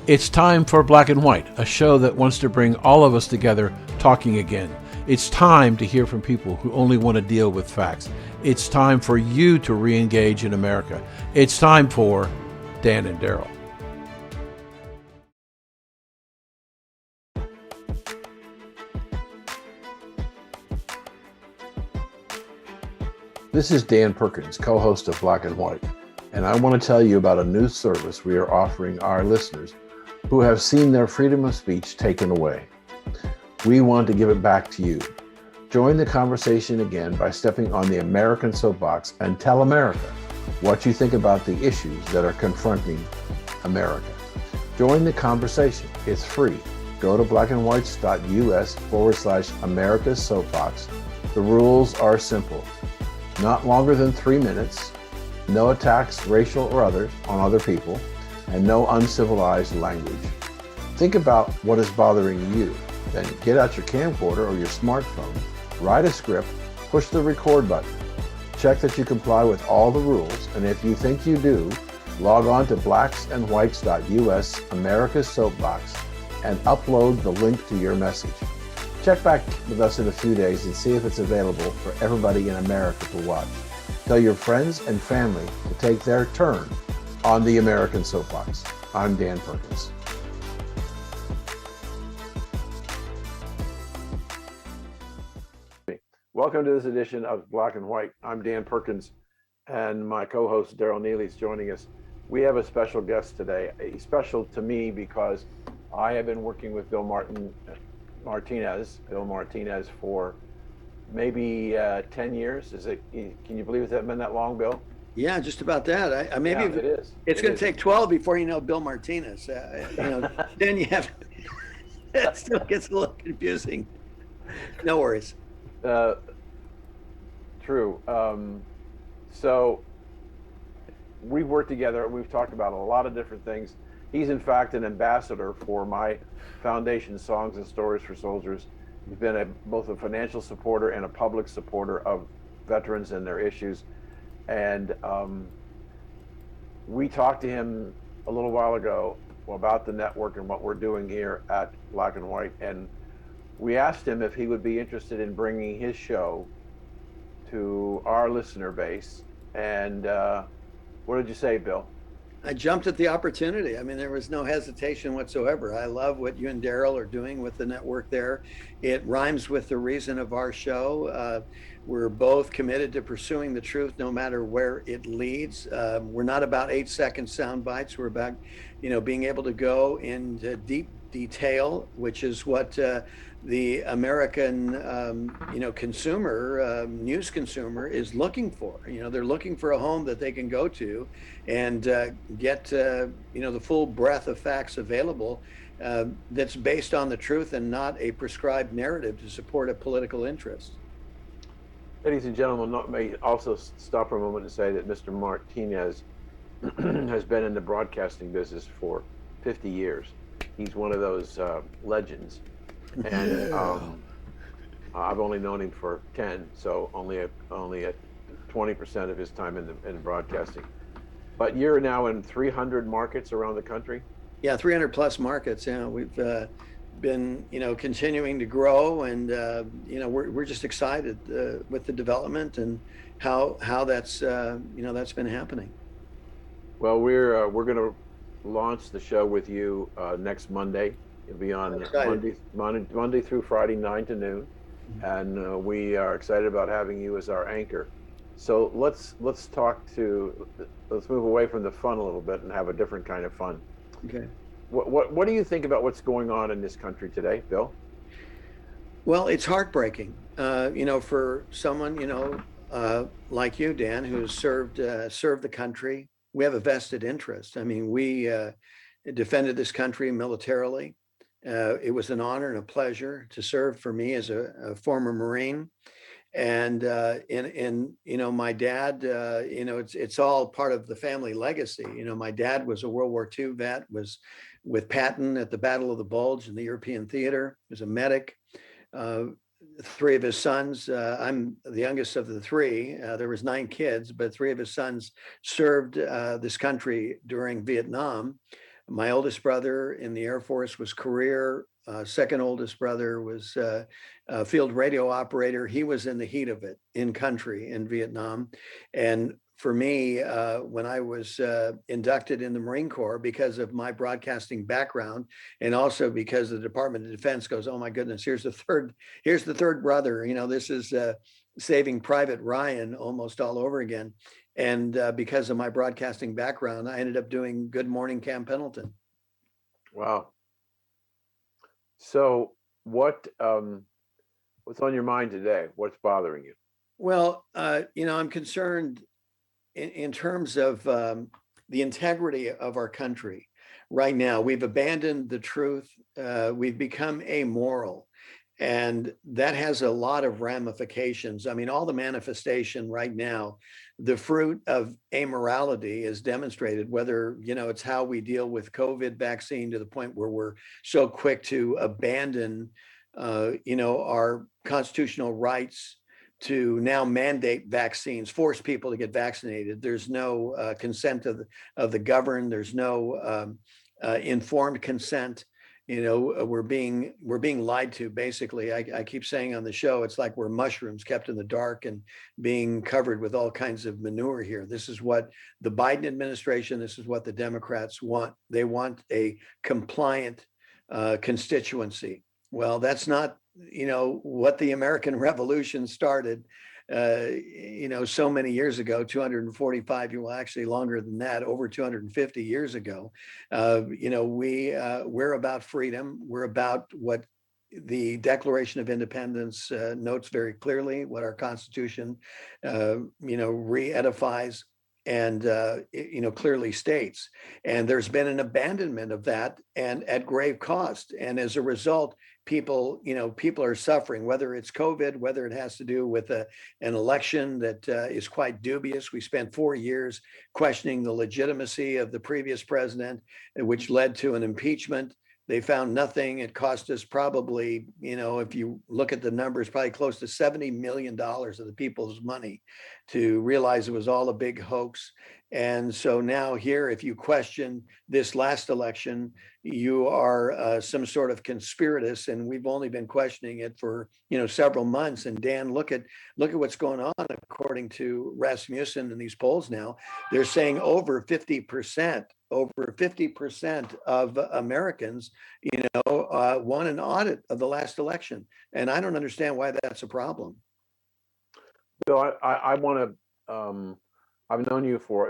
It's time for Black and White, a show that wants to bring all of us together talking again. It's time to hear from people who only want to deal with facts. It's time for you to re-engage in America. It's time for Dan and Daryl. This is Dan Perkins, co-host of Black and White, and I want to tell you about a new service we are offering our listeners who have seen their freedom of speech taken away. We want to give it back to you. Join the conversation again by stepping on the American soapbox and tell America what you think about the issues that are confronting America. Join the conversation. It's free. Go to blackandwhites.us/America's Soapbox. The rules are simple. Not longer than 3 minutes, no attacks, racial or others, on other people, and no uncivilized language. Think about what is bothering you. Then get out your camcorder or your smartphone, write a script, push the record button. Check that you comply with all the rules, and if you think you do, log on to blacksandwhites.us/America's Soapbox and upload the link to your message. Check back with us in a few days and see if it's available for everybody in America to watch. Tell your friends and family to take their turn on the American Soapbox. I'm Dan Perkins. Welcome to this edition of Black and White. I'm Dan Perkins, and my co-host Daryl Neely is joining us. We have a special guest today. He's special to me because I have been working with Bill Martinez for maybe 10 years. Can you believe it's been that long, Bill? Yeah, just about that. It is. It's going to take 12 before you know Bill Martinez. Then you have. It still gets a little confusing. No worries. True. So we've worked together. We've talked about a lot of different things. He's in fact an ambassador for my foundation, Songs and Stories for Soldiers. He's been both a financial supporter and a public supporter of veterans and their issues. And we talked to him a little while ago about the network and what we're doing here at Black and White. And we asked him if he would be interested in bringing his show to our listener base. And what did you say, Bill? I jumped at the opportunity. I mean, there was no hesitation whatsoever. I love what you and Daryl are doing with the network there. It rhymes with the reason of our show. We're both committed to pursuing the truth no matter where it leads. We're not about 8-second sound bites. We're about, being able to go into deep detail, which is what the American, consumer, news consumer is looking for. They're looking for a home that they can go to and get, the full breadth of facts available that's based on the truth and not a prescribed narrative to support a political interest. Ladies and gentlemen, may also stop for a moment to say that Mr. Martinez has been in the broadcasting business for 50 years. He's one of those legends. And I've only known him for 10, so only at 20% of his time in broadcasting. But you're now in 300 markets around the country? Yeah, 300 plus markets. We've been, continuing to grow, and we're just excited with the development and how that's that's been happening. Well, we're going to launch the show with you next Monday. It'll be on Monday through Friday, 9 to noon, and we are excited about having you as our anchor. So let's move away from the fun a little bit and have a different kind of fun. Okay. What do you think about what's going on in this country today, Bill? Well, it's heartbreaking, for someone, like you, Dan, who's served the country. We have a vested interest. I mean, we defended this country militarily. It was an honor and a pleasure to serve for me as a former Marine. And my dad, it's all part of the family legacy. My dad was a World War II vet, was with Patton at the Battle of the Bulge in the European theater, was a medic. 3 of his sons, I'm the youngest of the 3. There was 9 kids, but 3 of his sons served this country during Vietnam. My oldest brother in the Air Force was career. Second oldest brother was a field radio operator. He was in the heat of it in country in Vietnam. And for me, when I was inducted in the Marine Corps, because of my broadcasting background, and also because the Department of Defense goes, "Oh my goodness, here's the third brother." This is Saving Private Ryan almost all over again. And because of my broadcasting background, I ended up doing Good Morning Camp Pendleton. Wow. So what's on your mind today? What's bothering you? Well, I'm concerned in terms of the integrity of our country right now. We've abandoned the truth. We've become amoral. And that has a lot of ramifications. I mean, all the manifestation right now, the fruit of amorality is demonstrated, whether, it's how we deal with COVID vaccine to the point where we're so quick to abandon, our constitutional rights to now mandate vaccines, force people to get vaccinated. There's no consent of the governed. There's no informed consent. We're being lied to. Basically, I keep saying on the show, it's like we're mushrooms kept in the dark and being covered with all kinds of manure here. This is what the Biden administration, this is what the Democrats want. They want a compliant constituency. Well, that's not, what the American Revolution started, so many years ago, 245, well, actually longer than that, over 250 years ago. We're about freedom. We're about what the Declaration of Independence notes very clearly, what our Constitution, re-edifies and clearly states. And there's been an abandonment of that, and at grave cost. And as a result, people are suffering, whether it's COVID, whether it has to do with an election that is quite dubious. We spent 4 years questioning the legitimacy of the previous president, which led to an impeachment. They found nothing. It cost us probably, if you look at the numbers, probably close to $70 million of the people's money to realize it was all a big hoax. And so now here, if you question this last election, you are some sort of conspiratist, and we've only been questioning it for several months. And Dan, look at what's going on. According to Rasmussen and these polls now, they're saying over 50% of Americans, want an audit of the last election, and I don't understand why that's a problem. Bill, I want to. I've known you for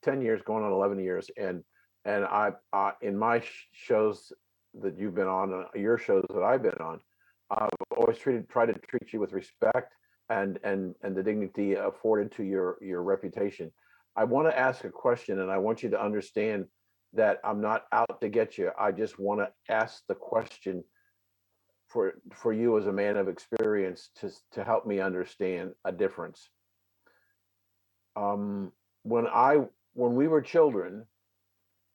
10 years, going on 11 years, and I in my shows that you've been on, your shows that I've been on, I've always tried to treat you with respect and the dignity afforded to your reputation. I want to ask a question, and I want you to understand that I'm not out to get you. I just want to ask the question for you as a man of experience to help me understand a difference. Um, when we were children,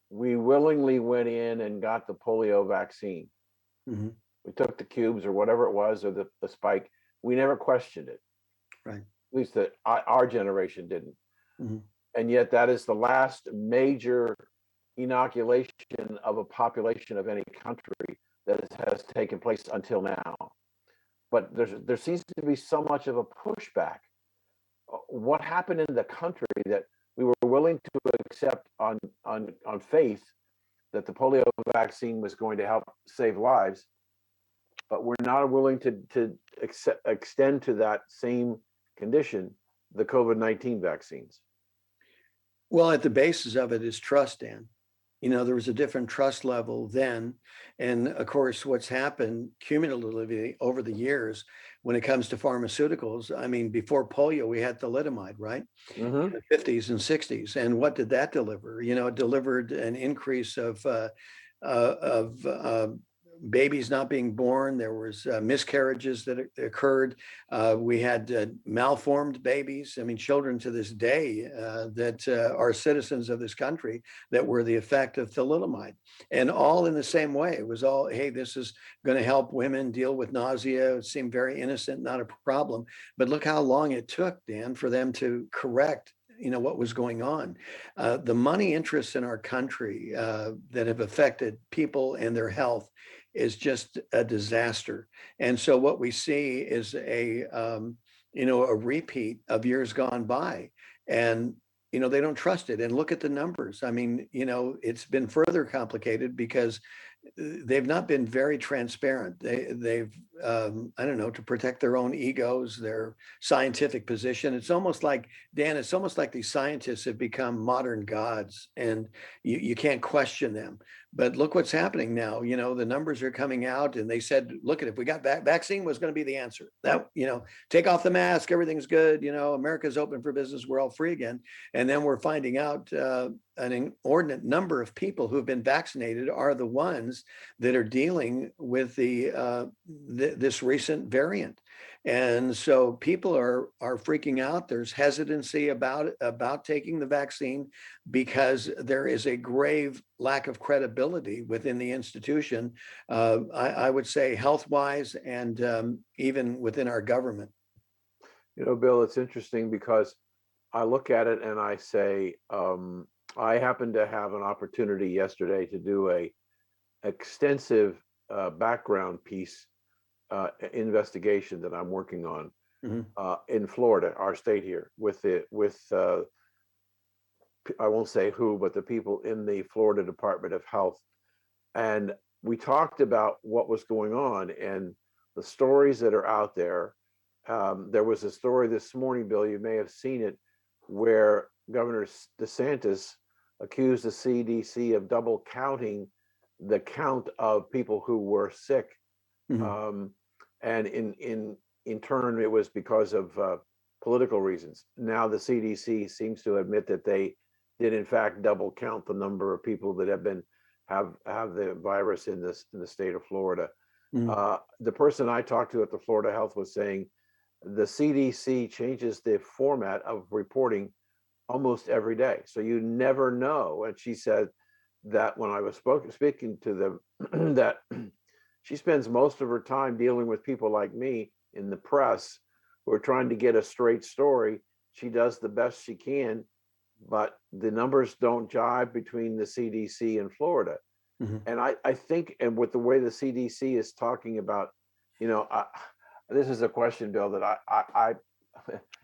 we willingly went in and got the polio vaccine. Mm-hmm. We took the cubes or whatever it was, or the spike. We never questioned it. Right. At least our generation didn't. Mm-hmm. And yet that is the last major inoculation of a population of any country that has taken place until now. But there seems to be so much of a pushback. What happened in the country that we were willing to accept on faith that the polio vaccine was going to help save lives, but we're not willing to extend to that same condition the COVID-19 vaccines? Well, at the basis of it is trust, Dan. There was a different trust level then. And of course, what's happened cumulatively over the years when it comes to pharmaceuticals, I mean, before polio, we had thalidomide, right? Mm-hmm. In the 50s and 60s. And what did that deliver? It delivered an increase of babies not being born. There was miscarriages that occurred. We had malformed babies. I mean, children to this day that are citizens of this country that were the effect of thalidomide, and all in the same way. It was all, hey, this is going to help women deal with nausea. It seemed very innocent, not a problem. But look how long it took, Dan, for them to correct what was going on. The money interests in our country that have affected people and their health is just a disaster. And so what we see is a repeat of years gone by. And they don't trust it. And look at the numbers. I mean, it's been further complicated because they've not been very transparent. They've I don't know, to protect their own egos, their scientific position. It's almost like, Dan, it's almost like these scientists have become modern gods, and you can't question them. But look what's happening now. The numbers are coming out, and they said, look, if we got vaccine was going to be the answer. That, take off the mask, everything's good. America's open for business, we're all free again. And then we're finding out an inordinate number of people who have been vaccinated are the ones that are dealing with this recent variant. And so people are freaking out. There's hesitancy about taking the vaccine because there is a grave lack of credibility within the institution. I would say health-wise and even within our government. Bill, it's interesting because I look at it and I say, I happened to have an opportunity yesterday to do a extensive background piece investigation that I'm working on in Florida, our state here, with I won't say who, but the people in the Florida Department of Health. And we talked about what was going on and the stories that are out there. There was a story this morning, Bill, you may have seen it, where Governor DeSantis accused the CDC of double counting the count of people who were sick. And in turn, it was because of political reasons. Now the CDC seems to admit that they did in fact double count the number of people that have the virus in the state of Florida. The person I talked to at the Florida Health was saying the CDC changes the format of reporting almost every day, so you never know. And she said that when I was speaking to them, that she spends most of her time dealing with people like me in the press who are trying to get a straight story. She does the best she can, but the numbers don't jive between the CDC and Florida. And I think, and with the way the CDC is talking about, this is a question, Bill, that I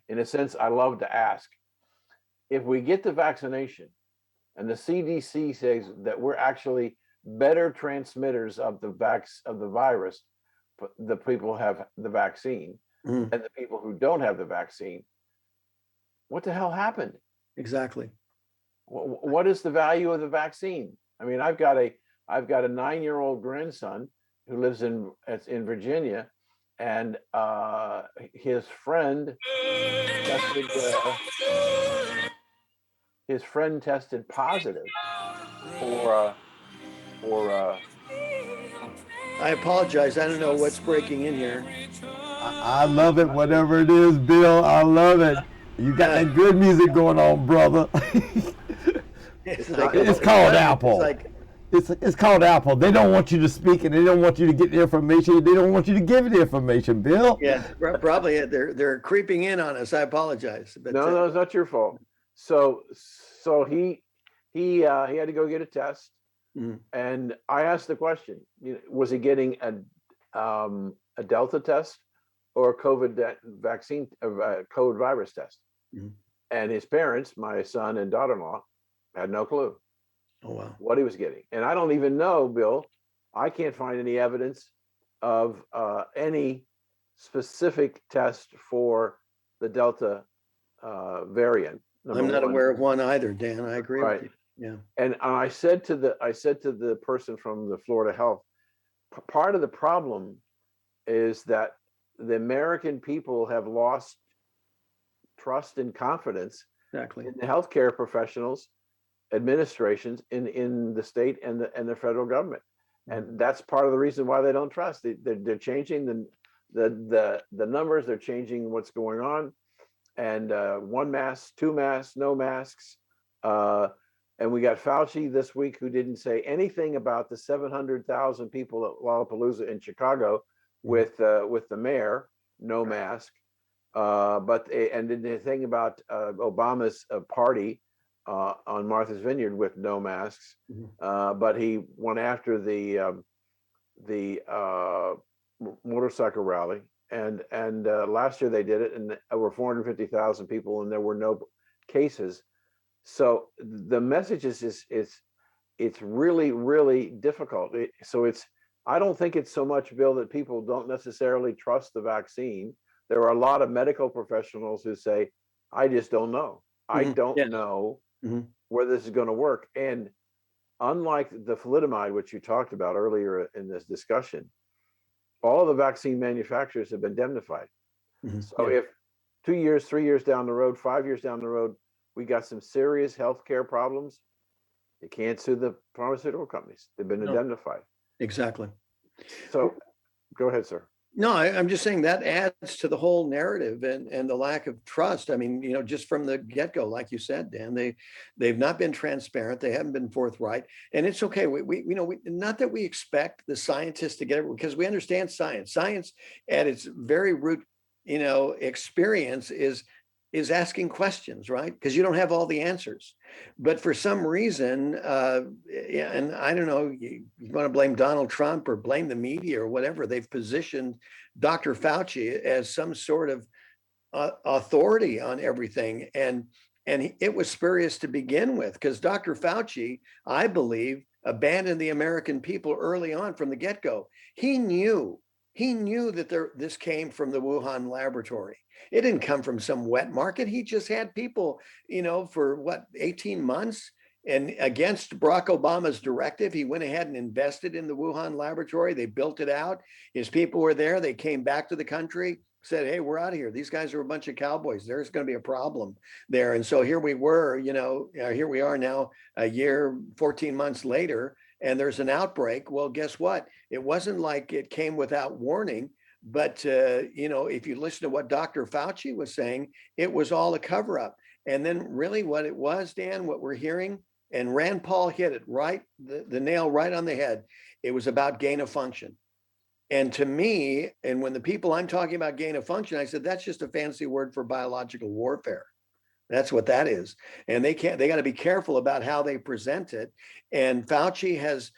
in a sense, I love to ask. If we get the vaccination and the CDC says that we're actually better transmitters of the virus, but the people who have the vaccine and the people who don't have the vaccine, what the hell happened? Exactly. What is the value of the vaccine? I mean, I've got a 9-year-old grandson who lives in Virginia, and his friend tested positive for I apologize. I don't know what's breaking in here. I love it, whatever it is, Bill. I love it. You got that good music going on, brother. It's called Apple. It's called Apple. They don't want you to speak, and they don't want you to get the information. They don't want you to give the information, Bill. Yeah, probably they're creeping in on us. I apologize. But no, it's not your fault. So he had to go get a test, and I asked the question: was he getting a Delta test or a COVID vaccine, COVID virus test? And his parents, my son and daughter-in-law, had no clue. Oh, wow. What he was getting. And I don't even know, Bill, I can't find any evidence of any specific test for the Delta variant. I'm not aware of one either, Dan. I agree with you. Yeah. And I said to the person from the Florida Health, part of the problem is that the American people have lost trust and confidence in the healthcare professionals, administrations in the state and the federal government, and that's part of the reason why they don't trust. They're changing the numbers. They're changing what's going on, and 1 mask, 2 masks, no masks, and we got Fauci this week who didn't say anything about the 700,000 people at Lollapalooza in Chicago with the mayor, no mask. And the thing about Obama's party on Martha's Vineyard with no masks, but he went after the motorcycle rally, and last year they did it, and over 450,000 people, and there were no cases. So the message is it's really, really difficult. I don't think it's so much, Bill, that people don't necessarily trust the vaccine. There are a lot of medical professionals who say, I just don't know. I don't know where this is going to work. And unlike the thalidomide, which you talked about earlier in this discussion, all of the vaccine manufacturers have been indemnified. So if 2 years, 3 years down the road, 5 years down the road, we got some serious healthcare problems, you can't sue the pharmaceutical companies. They've been indemnified. Exactly. So go ahead, sir. No, I'm just saying that adds to the whole narrative and the lack of trust. I mean, just from the get-go, like you said, Dan, they've not been transparent. They haven't been forthright, and it's okay. We not that we expect the scientists to get it, because we understand science. Science at its very root, experience is asking questions, right? Because you don't have all the answers. But for some reason, and I don't know, you want to blame Donald Trump or blame the media or whatever, they've positioned Dr. Fauci as some sort of authority on everything. And it was spurious to begin with, because Dr. Fauci, I believe, abandoned the American people early on from the get-go. He knew that this came from the Wuhan laboratory. It didn't come from some wet market. He just had people, for 18 months, and against Barack Obama's directive, he went ahead and invested in the Wuhan laboratory. They built it out. His people were there. They came back to the country, said, hey, we're out of here. These guys are a bunch of cowboys. There's going to be a problem there. And so here we were, here we are now, a year, 14 months later, and there's an outbreak. Well, guess what? It wasn't like it came without warning. But, if you listen to what Dr. Fauci was saying, it was all a cover up. And then really what it was, Dan, what we're hearing, and Rand Paul hit it right, the nail right on the head. It was about gain of function. And to me, and when the people I'm talking about gain of function, I said, that's just a fancy word for biological warfare. That's what that is. And they got to be careful about how they present it. And Fauci has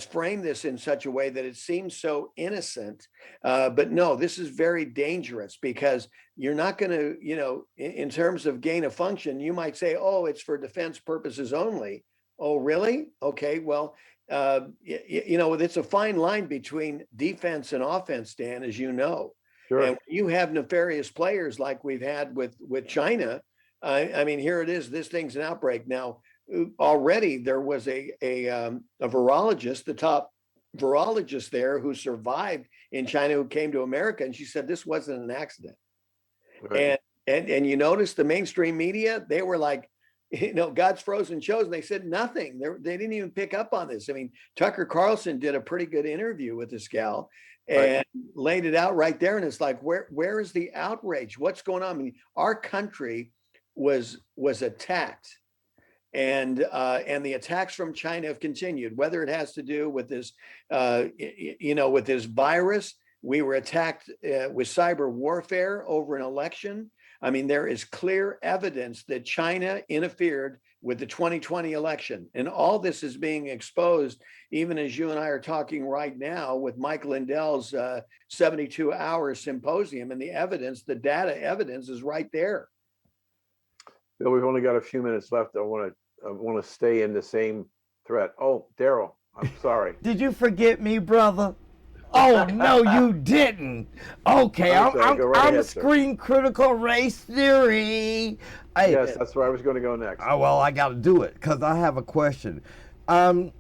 framed this in such a way that it seems so innocent. But no, this is very dangerous, because you're not going to, in terms of gain of function, you might say, oh, it's for defense purposes only. Oh, really? Okay, well, it's a fine line between defense and offense, Dan, as you know. Sure. And you have nefarious players like we've had with China. I mean, here it is. This thing's an outbreak now. Already there was a virologist, the top virologist there, who survived in China, who came to America, and she said this wasn't an accident. Right. And you notice the mainstream media, they were like, God's frozen shows, and they said nothing. They didn't even pick up on this. I mean, Tucker Carlson did a pretty good interview with this gal and laid it out right there. And it's like, where is the outrage? What's going on? I mean, our country was attacked. And the attacks from China have continued, whether it has to do with this, with this virus. We were attacked with cyber warfare over an election. I mean, there is clear evidence that China interfered with the 2020 election. And all this is being exposed, even as you and I are talking right now, with Mike Lindell's 72-hour symposium, and the data evidence is right there. Bill, we've only got a few minutes left. I want to stay in the same thread. Oh, Daryl, I'm sorry. Did you forget me, brother? Oh, no, you didn't. Okay, I'm screen critical race theory. Yes, that's where I was going to go next. Oh, well, I got to do it because I have a question. Bill,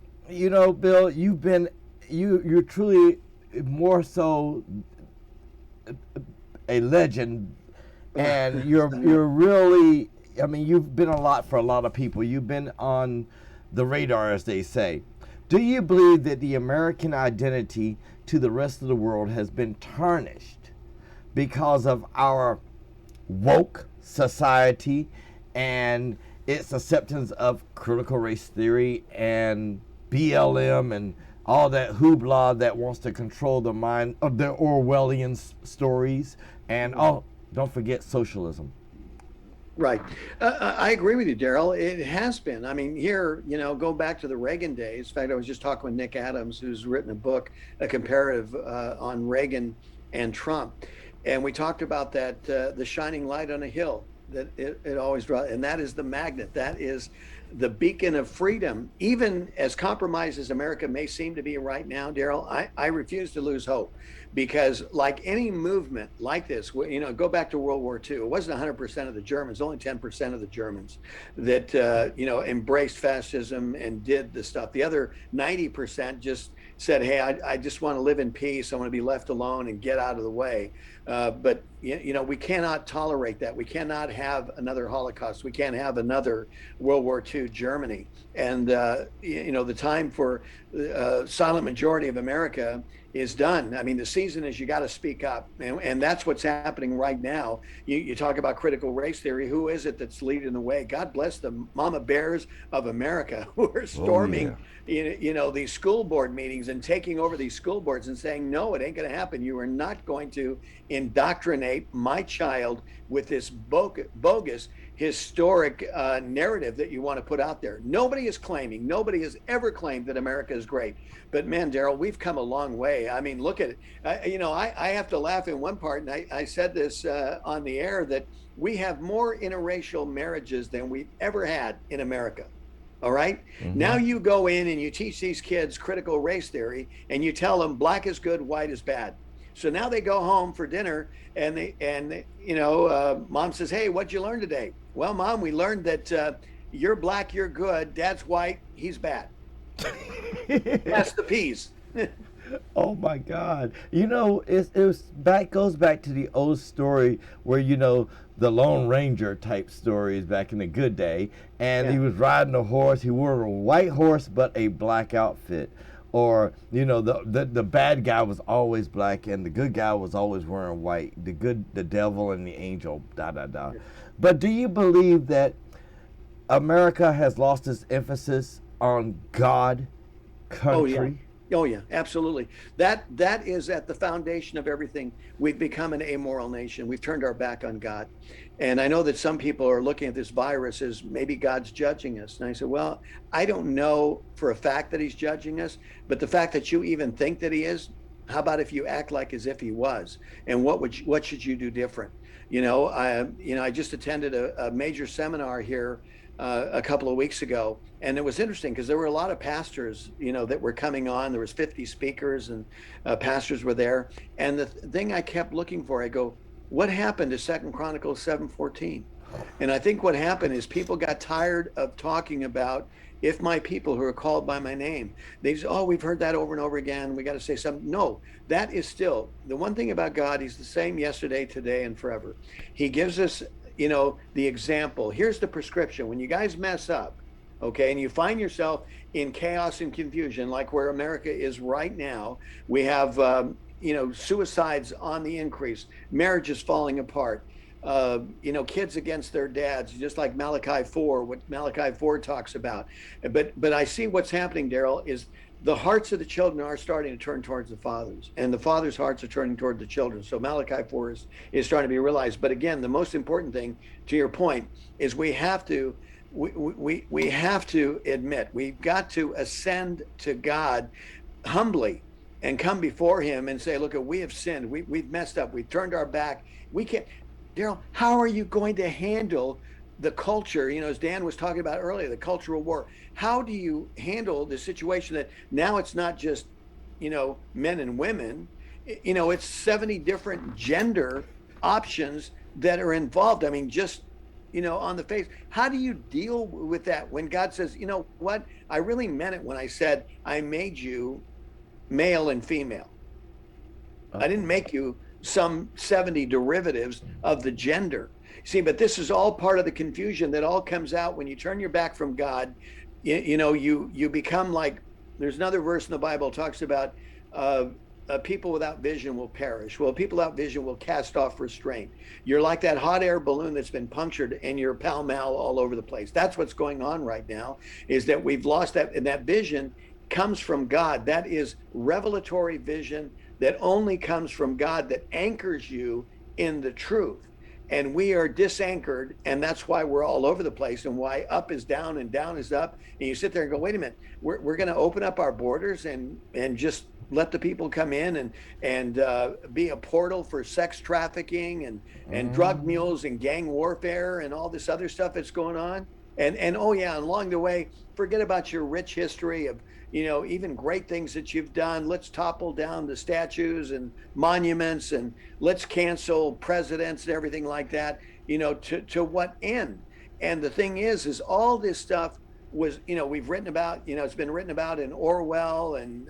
you're truly more so a legend, and you're really, I mean, you've been a lot for a lot of people. You've been on the radar, as they say. Do you believe that the American identity to the rest of the world has been tarnished because of our woke society and its acceptance of critical race theory and BLM and all that hoopla that wants to control the mind of the Orwellian stories and all Don't forget socialism. Right. I agree with you, Daryl. It has been. I mean, here, go back to the Reagan days. In fact, I was just talking with Nick Adams, who's written a book, a comparative on Reagan and Trump. And we talked about that, the shining light on a hill that it always draws. And that is the magnet. That is the beacon of freedom. Even as compromised as America may seem to be right now, Daryl, I refuse to lose hope, because like any movement like this, go back to World War II. It wasn't 100% of the Germans, only 10% of the Germans that, embraced fascism and did the stuff. The other 90% just said, hey, I just want to live in peace. I want to be left alone and get out of the way. But we cannot tolerate that. We cannot have another Holocaust. We can't have another World War II Germany. And, the time for silent majority of America is done. I mean, the season is you got to speak up. And that's what's happening right now. You talk about critical race theory. Who is it that's leading the way? God bless the mama bears of America who are storming, these school board meetings and taking over these school boards and saying, no, it ain't going to happen. You are not going to indoctrinate my child with this bogus historic narrative that you want to put out there. Nobody has ever claimed that America is great. But man, Daryl, we've come a long way. I mean, look at it. I have to laugh in one part, and I said this on the air, that we have more interracial marriages than we've ever had in America. All right. Mm-hmm. Now you go in and you teach these kids critical race theory, and you tell them black is good, white is bad. So now they go home for dinner, and mom says, hey, what'd you learn today? Well, Mom, we learned that you're black, you're good. Dad's white, he's bad. That's the peas. Oh my God! It goes back to the old story where the Lone Ranger type stories back in the good day, and he was riding a horse. He wore a white horse but a black outfit. Or the bad guy was always black and the good guy was always wearing white. The devil and the angel, da da da. But do you believe that America has lost its emphasis on God, country? Oh yeah, absolutely. That is at the foundation of everything. We've become an amoral nation. We've turned our back on God. And I know that some people are looking at this virus as maybe God's judging us. And I said, well, I don't know for a fact that he's judging us, but the fact that you even think that he is, how about if you act like as if he was? And what should you do different? I just attended a major seminar here a couple of weeks ago, and it was interesting because there were a lot of pastors, that were coming on. There was 50 speakers, and pastors were there. And the thing I kept looking for, I go, what happened to 2 Chronicles 7:14? And I think what happened is people got tired of talking about, if my people who are called by my name. They say, oh, we've heard that over and over again. We got to say something. No, that is still the one thing about God. He's the same yesterday, today, and forever. He gives us, the example. Here's the prescription. When you guys mess up, okay, and you find yourself in chaos and confusion, like where America is right now, we have, suicides on the increase, marriages falling apart, kids against their dads, just like Malachi 4, what Malachi 4 talks about. But I see what's happening, Daryl, is the hearts of the children are starting to turn towards the fathers, and the fathers' hearts are turning toward the children. So Malachi 4 is starting to be realized. But again, the most important thing, to your point, is we have to admit, we've got to ascend to God humbly and come before him and say, look, we have sinned. We've messed up. We've turned our back. We can't. Daryl, how are you going to handle the culture, as Dan was talking about earlier, the cultural war? How do you handle the situation that now it's not just, men and women, it's 70 different gender options that are involved. I mean, just, on the face. How do you deal with that when God says, you know what? I really meant it when I said I made you male and female. I didn't make you some 70 derivatives of the gender. See, but this is all part of the confusion that all comes out when you turn your back from God. You become like, there's another verse in the Bible talks about people without vision will perish. Well, people without vision will cast off restraint. You're like that hot air balloon that's been punctured and you're pell-mell all over the place. That's what's going on right now, is that we've lost that, and that vision comes from God. That is revelatory vision that only comes from God, that anchors you in the truth. and we are disanchored, and that's why we're all over the place, and why up is down and down is up. And you sit there and go, wait a minute, we're going to open up our borders and just let the people come in and be a portal for sex trafficking and drug mules and gang warfare and all this other stuff that's going on. And oh yeah, and along the way, forget about your rich history of, even great things that you've done. Let's topple down the statues and monuments, and let's cancel presidents and everything like that. To what end? And the thing is all this stuff was, we've written about, it's been written about in Orwell and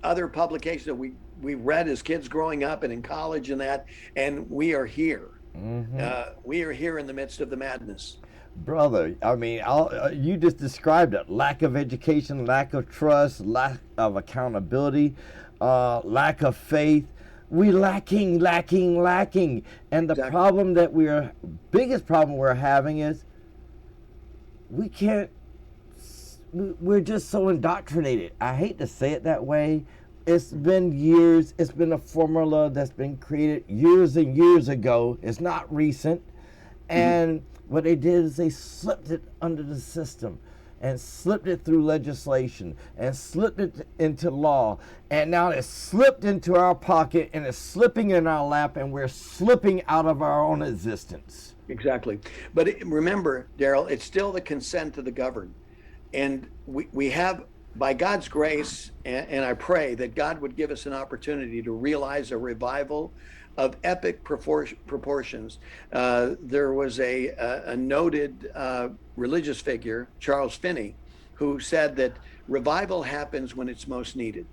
other publications that we read as kids growing up and in college and that, and we are here. We are here in the midst of the madness. Brother, I mean, you just described it. Lack of education, lack of trust, lack of accountability, lack of faith. We lacking. And the Exactly. biggest problem we're having is we're just so indoctrinated. I hate to say it that way. It's been years. It's been a formula that's been created years and years ago. It's not recent. And what they did is they slipped it under the system and slipped it through legislation and slipped it into law. And now it's slipped into our pocket and it's slipping in our lap, and we're slipping out of our own existence. Exactly. But remember, Daryl, it's still the consent of the governed. And we have, by God's grace, and I pray that God would give us an opportunity to realize a revival of epic proportions. There was a noted religious figure, Charles Finney, who said that revival happens when it's most needed.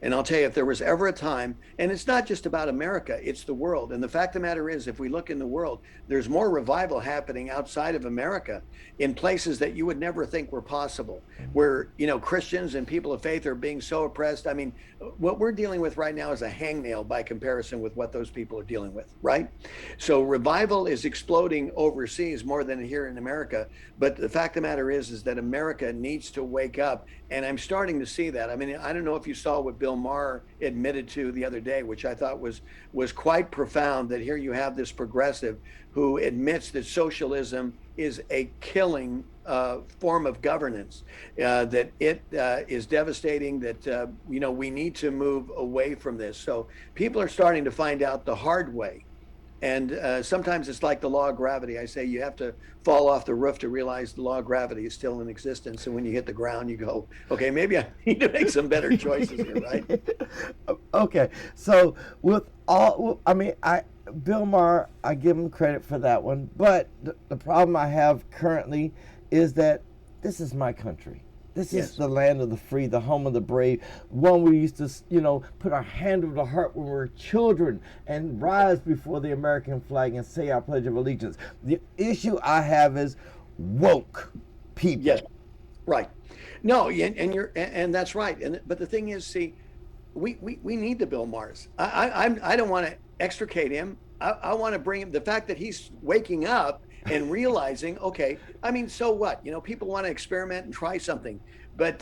And I'll tell you, if there was ever a time, and it's not just about America, it's the world. And the fact of the matter is, if we look in the world, there's more revival happening outside of America in places that you would never think were possible, where, Christians and people of faith are being so oppressed. I mean, what we're dealing with right now is a hangnail by comparison with what those people are dealing with, right? So revival is exploding overseas more than here in America. But the fact of the matter is that America needs to wake up. And I'm starting to see that. I mean, I don't know if you saw what Bill Maher admitted to the other day, which I thought was quite profound, that here you have this progressive who admits that socialism is a killing form of governance, that it is devastating, that, we need to move away from this. So people are starting to find out the hard way. And sometimes it's like the law of gravity. I say you have to fall off the roof to realize the law of gravity is still in existence. And when you hit the ground, you go, okay, maybe I need to make some better choices here, right? Okay, so Bill Maher, I give him credit for that one. But the problem I have currently is that this is my country. This Yes. is the land of the free, the home of the brave. One we used to, put our hand over the heart when we were children and rise before the American flag and say our Pledge of Allegiance. The issue I have is woke people. Yes, right. No, and that's right. But the thing is, see, we need the Bill Mahers. I don't want to extricate him. I want to bring him. The fact that he's waking up and realizing, okay, I mean, so what? People want to experiment and try something, but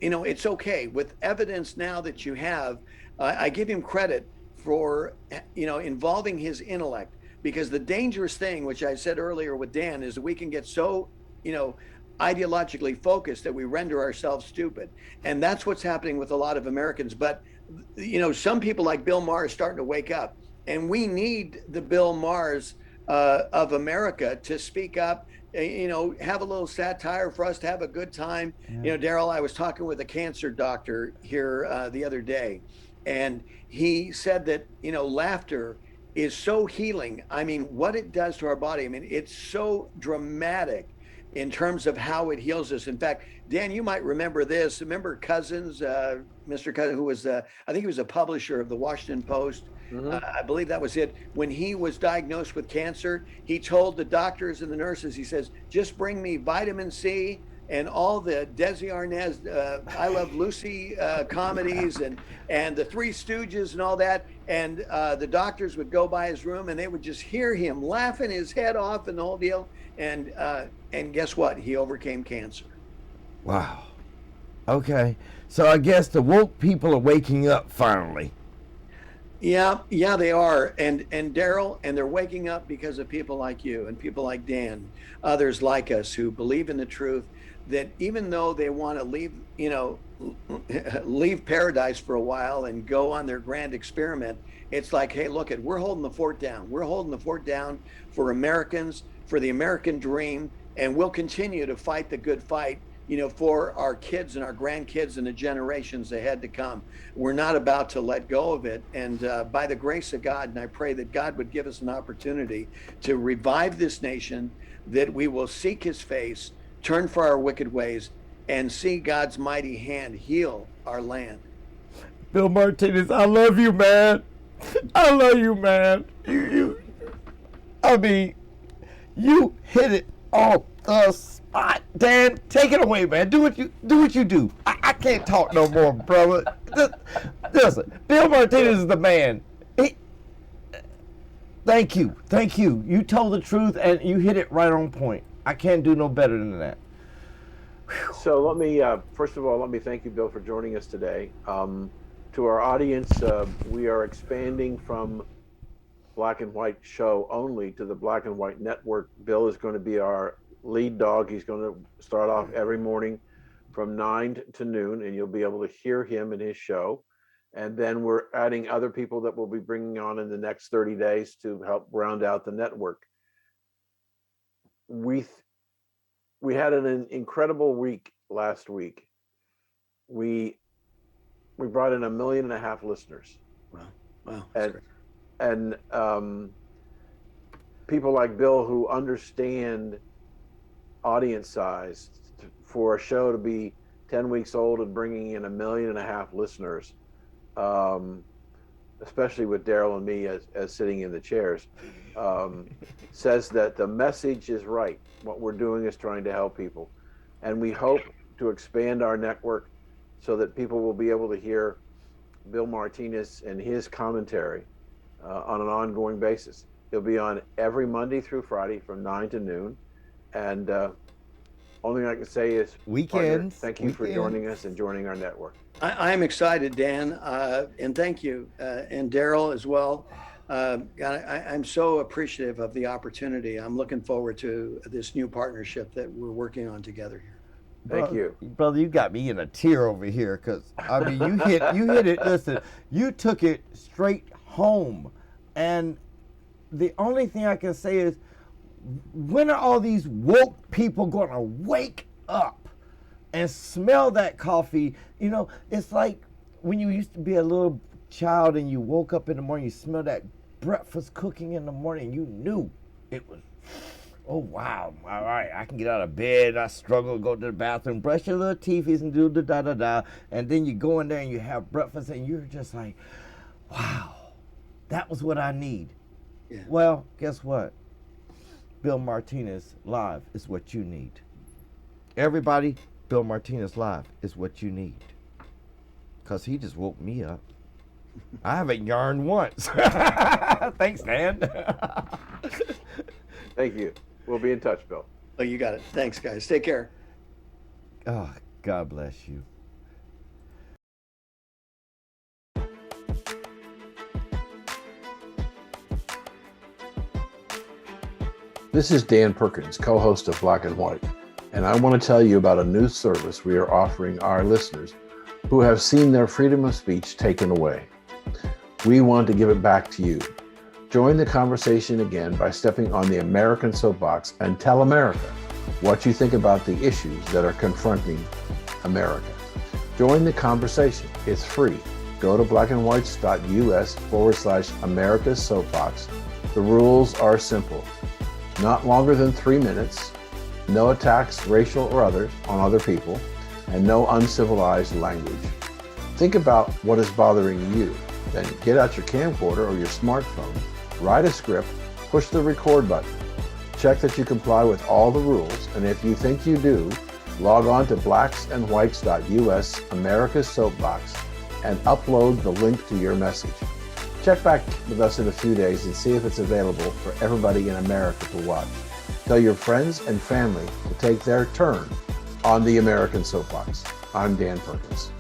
it's okay with evidence now that you have. I give him credit for involving his intellect, because the dangerous thing, which I said earlier with Dan, is that we can get so ideologically focused that we render ourselves stupid, and that's what's happening with a lot of Americans. But some people like Bill Maher are starting to wake up, and we need the Bill Mahers of America to speak up, have a little satire for us to have a good time. Yeah. Daryl, I was talking with a cancer doctor here the other day, and he said that, laughter is so healing. I mean, what it does to our body, I mean, it's so dramatic in terms of how it heals us. In fact, Dan, you might remember this. Remember Cousins, Mr. Cousins, who was, I think he was a publisher of the Washington Post. I believe that was it. When he was diagnosed with cancer, he told the doctors and the nurses, he says, just bring me vitamin C and all the Desi Arnaz, I Love Lucy comedies and the Three Stooges and all that. And the doctors would go by his room and they would just hear him laughing his head off and the whole deal. And guess what? He overcame cancer. Wow. Okay. So I guess the woke people are waking up finally. Yeah, they are. And Daryl, and they're waking up because of people like you and people like Dan, others like us who believe in the truth that even though they want to leave, leave paradise for a while and go on their grand experiment, it's like, hey, look we're holding the fort down. We're holding the fort down for Americans, for the American dream, and we'll continue to fight the good fight, for our kids and our grandkids and the generations ahead to come. We're not about to let go of it. And by the grace of God, and I pray that God would give us an opportunity to revive this nation, that we will seek his face, turn for our wicked ways, and see God's mighty hand heal our land. Bill Martinez, I love you, man. I love you, man. I mean, you hit it off the spot. Dan, take it away, man. Do what you do. I can't talk no more, brother. Listen, Bill Martinez is the man. Thank you. You told the truth and you hit it right on point. I can't do no better than that. So let me, first of all, let me thank you, Bill, for joining us today. To our audience, we are expanding from Black and White show only to the Black and White network. Bill is going to be our lead dog. He's going to start off every morning from 9 to noon, and you'll be able to hear him in his show. And then we're adding other people that we'll be bringing on in the next 30 days to help round out the network. We had an incredible week last week. We brought in 1.5 million listeners. Wow. And people like Bill who understand audience size, for a show to be 10 weeks old and bringing in 1.5 million listeners, especially with Daryl and me as sitting in the chairs, says that the message is right. What we're doing is trying to help people. And we hope to expand our network so that people will be able to hear Bill Martinez and his commentary on an ongoing basis. He'll be on every Monday through Friday from 9 to noon. And only thing I can say is, weekends. Thank you for joining us and joining our network. I'm excited, Dan, and thank you, and Daryl as well. I'm so appreciative of the opportunity. I'm looking forward to this new partnership that we're working on together here. Thank you, brother. You got me in a tear over here because I mean, you hit it. Listen, you took it straight home, and the only thing I can say is, when are all these woke people going to wake up and smell that coffee? It's like when you used to be a little child and you woke up in the morning, you smell that breakfast cooking in the morning, you knew it was, oh wow, all right, I can get out of bed. I struggle to go to the bathroom, brush your little teeth and do the da-da-da, and then you go in there and you have breakfast and you're just like, wow, that was what I need. Yeah. Well, guess what? Bill Martinez Live is what you need. Everybody, Bill Martinez Live is what you need. Because he just woke me up. I haven't yarned once. Thanks, Dan. Thank you. We'll be in touch, Bill. Oh, you got it. Thanks, guys. Take care. Oh, God bless you. This is Dan Perkins, co-host of Black and White, and I want to tell you about a new service we are offering our listeners who have seen their freedom of speech taken away. We want to give it back to you. Join the conversation again by stepping on the American soapbox and tell America what you think about the issues that are confronting America. Join the conversation. It's free. Go to blackandwhites.us/America's Soapbox. The rules are simple. Not longer than 3 minutes, no attacks, racial or others, on other people, and no uncivilized language. Think about what is bothering you. Then get out your camcorder or your smartphone, write a script, push the record button. Check that you comply with all the rules, and if you think you do, log on to blacksandwhites.us/America's Soapbox and upload the link to your message. Check back with us in a few days and see if it's available for everybody in America to watch. Tell your friends and family to take their turn on the American Soapbox. I'm Dan Perkins.